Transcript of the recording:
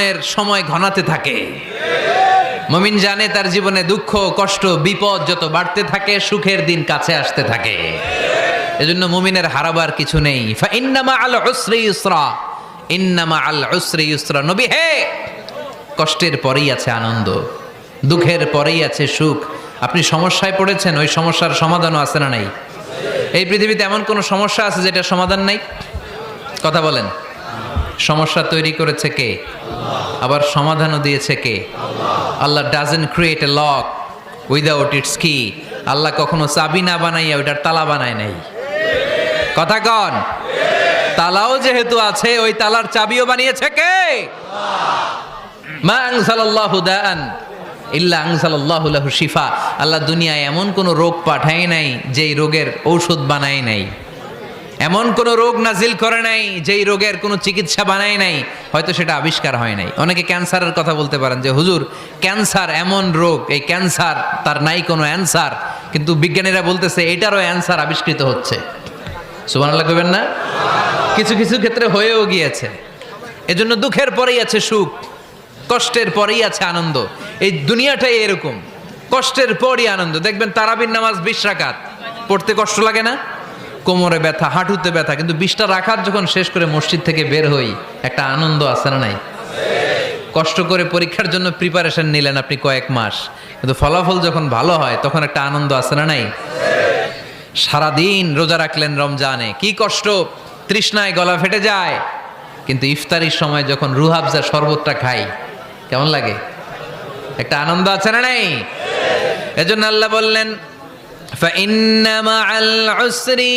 এর সময় ঘনাতে থাকে। মুমিন জানে তার জীবনে দুঃখ কষ্ট বিপদ যত বাড়তে থাকে সুখের দিন কাছে আসতে থাকে। এজন্য মুমিনের হারাবার কিছু নেই। ফা ইন্নামা আল উসরি ইউসরা, ইন্নামা আল উসরি ইউসরা। নবী হে, কষ্টের পরেই আছে আনন্দ, দুঃখের পরেই আছে সুখ। আপনি সমস্যায় পড়েছেন, ওই সমস্যার সমাধানও আছে না নাই? এই পৃথিবীতে এমন কোন সমস্যা আছে যেটা সমাধান নাই? কথা বলেন। সমস্যা তৈরি করেছে কে? আবার সমাধানও দিয়েছে কে? Allah doesn't create a lock without its key. Allah কখনো চাবি না বানাইয়া ওইটার তালা বানায় নাই। কথা কন। তালাও যেহেতু আছে, ওই তালার চাবিও বানিয়েছে কে? মা আনজালাল্লাহু দাআন ইল্লা আনজালাল্লাহু লাহু শিফা। আল্লাহ দুনিয়ায় এমন কোন রোগ পাঠায় নাই যেই রোগের ঔষধ বানায় নাই, এমন কোন রোগ নাজিল করে নাই যেই রোগের কোনো চিকিৎসা বানায় নাই, হয়তো সেটা আবিষ্কার হয় নাই। অনেকে ক্যান্সারের কথা বলতে পারেন যে হুজুর ক্যান্সার এমন রোগ, এই ক্যান্সার তার নাই কোনো অ্যান্সার, কিন্তু বিজ্ঞানীরা বলতেছে এটারও অ্যান্সার আবিষ্কৃত হচ্ছে। সুবহানাল্লাহ কইবেন না? কিছু কিছু ক্ষেত্রে হয়েও গিয়েছে। এজন্য দুঃখের পরেই আছে সুখ, কষ্টের পরেই আছে আনন্দ। এই দুনিয়াটাই এরকম, কষ্টের পরই আনন্দ। দেখবেন তারাবির নামাজ 20 রাকাত পড়তে কষ্ট লাগে না? কোমরে ব্যথা, হাঁটুতে ব্যথা, কিন্তু 20টা রাকাত যখন শেষ করে মসজিদ থেকে বের হই, একটা আনন্দ আছে না নাই? কষ্ট করে পরীক্ষার জন্য প্রিপারেশন নিলেন আপনি কয়েক মাস, কিন্তু ফলাফল যখন ভালো হয় তখন একটা আনন্দ আছে না নাই? সারাদিন রোজা রাখলেন রমজানে, কি কষ্ট, তৃষ্ণায় গলা ফেটে যায়, কিন্তু ইফতারির সময় যখন রুহাবজা শরবতটা খাই, কেমন লাগে? একটা আনন্দ আছে না নাই? এজন্য আল্লাহ বললেন ফা ইন্না মাআল উসরি